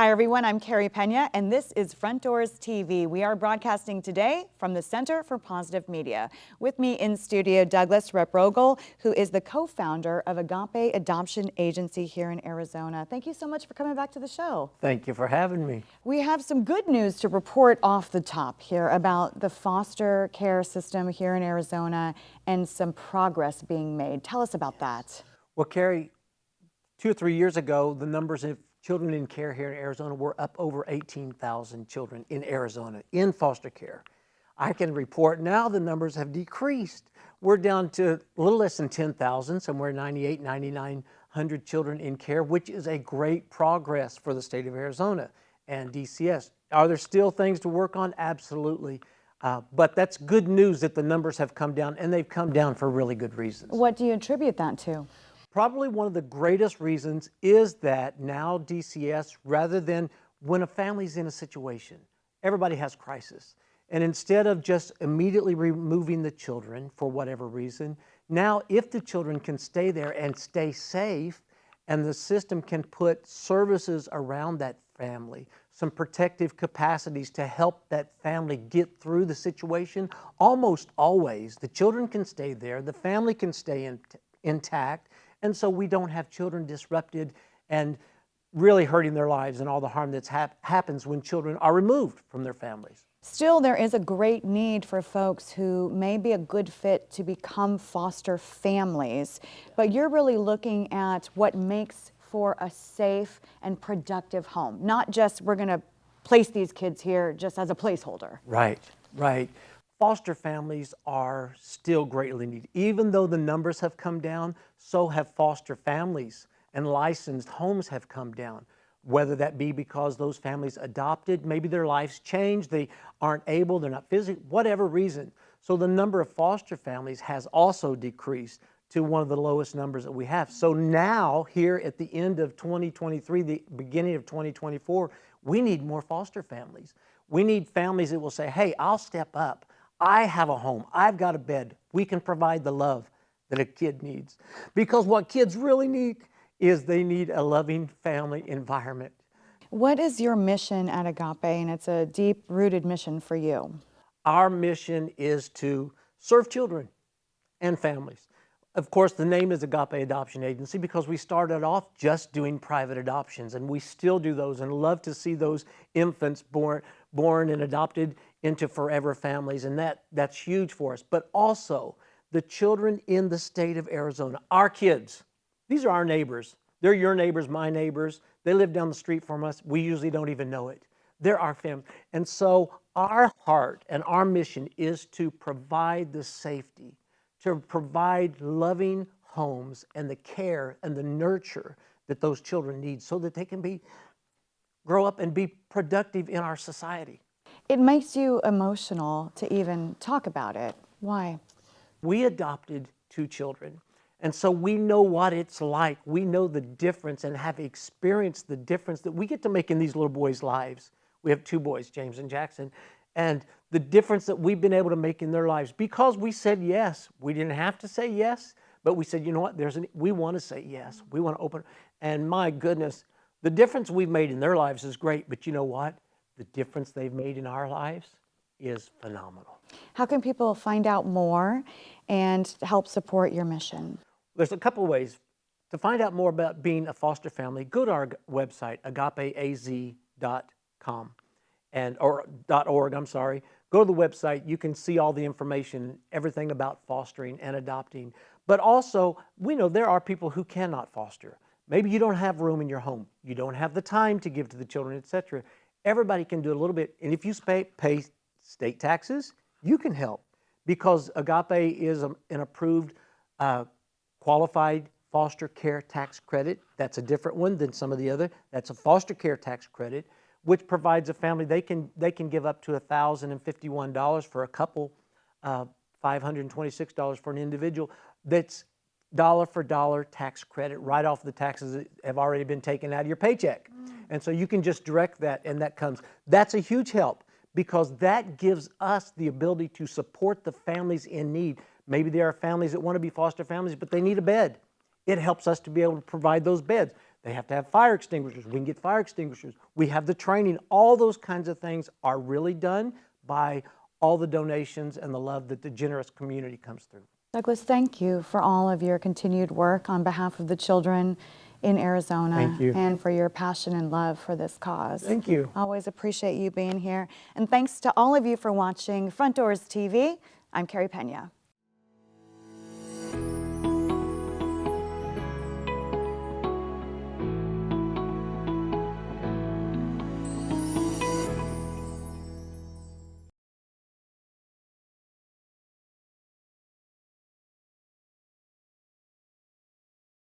Hi everyone, I'm Carey Pena and this is Front Doors TV. We are broadcasting today from the Center for Positive Media. With me in studio, Douglas Reprogel, who is the co-founder of Agape Adoption Agency here in Arizona. Thank you so much for coming back to the show. Thank you for having me. We have some good news to report off the top here about the foster care system here in Arizona and some progress being made. Tell us about that. Well, Carey, 2 or 3 years ago, the numbers of children in care here in Arizona were up over 18,000 children in Arizona in foster care. I can report now the numbers have decreased. We're down to a little less than 10,000, somewhere 9,900 children in care, which is a great progress for the state of Arizona and DCS. Are there still things to work on? Absolutely. But that's good news that the numbers have come down, and they've come down for really good reasons. What do you attribute that to? Probably one of the greatest reasons is that now DCS, rather than when a family's in a situation, everybody has crisis. And instead of just immediately removing the children for whatever reason, now if the children can stay there and stay safe, and the system can put services around that family, some protective capacities to help that family get through the situation, almost always the children can stay there, the family can stay intact, and so we don't have children disrupted and really hurting their lives and all the harm that happens when children are removed from their families. Still, there is a great need for folks who may be a good fit to become foster families, but you're really looking at what makes for a safe and productive home, not just we're going to place these kids here just as a placeholder. Right, right. Foster families are still greatly needed. Even though the numbers have come down, so have foster families, and licensed homes have come down. Whether that be because those families adopted, maybe their lives changed, they aren't able, they're not physically, whatever reason. So the number of foster families has also decreased to one of the lowest numbers that we have. So now, here at the end of 2023, the beginning of 2024, we need more foster families. We need families that will say, hey, I'll step up. I have a home. I've got a bed. We can provide the love that a kid needs. Because what kids really need is they need a loving family environment. What is your mission at Agape? And it's a deep-rooted mission for you. Our mission is to serve children and families. Of course, the name is Agape Adoption Agency because we started off just doing private adoptions, and we still do those and love to see those infants born and adopted into forever families, and that's huge for us. But also, the children in the state of Arizona, our kids, these are our neighbors. They're your neighbors, my neighbors. They live down the street from us. We usually don't even know it. They're our family. And so our heart and our mission is to provide the safety, to provide loving homes and the care and the nurture that those children need so that they can grow up and be productive in our society. It makes you emotional to even talk about it. Why? We adopted 2 children, and so we know what it's like. We know the difference and have experienced the difference that we get to make in these little boys' lives. We have 2 boys, James and Jackson, and the difference that we've been able to make in their lives because we said yes. We didn't have to say yes, but we said, you know what, we want to say yes. We want to open, and my goodness, the difference we've made in their lives is great, but you know what? The difference they've made in our lives is phenomenal. How can people find out more and help support your mission? There's a couple of ways. To find out more about being a foster family, go to our website, agapeaz.com or .org, I'm sorry. Go to the website. You can see all the information, everything about fostering and adopting. But also, we know there are people who cannot foster. Maybe you don't have room in your home. You don't have the time to give to the children, etc. Everybody can do a little bit. And if you pay state taxes, you can help because Agape is an approved qualified foster care tax credit. That's a different one than some of the other. That's a foster care tax credit, which provides a family, they can give up to $1,051 for a couple, $526 for an individual. That's dollar for dollar tax credit right off the taxes that have already been taken out of your paycheck. And so you can just direct that and that comes. That's a huge help because that gives us the ability to support the families in need. Maybe there are families that want to be foster families, but they need a bed. It helps us to be able to provide those beds. They have to have fire extinguishers. We can get fire extinguishers. We have the training. All those kinds of things are really done by all the donations and the love that the generous community comes through. Douglas, thank you for all of your continued work on behalf of the children in Arizona. Thank you. And for your passion and love for this cause. Thank you. Always appreciate you being here. And thanks to all of you for watching Front Doors TV. I'm Carey Pena.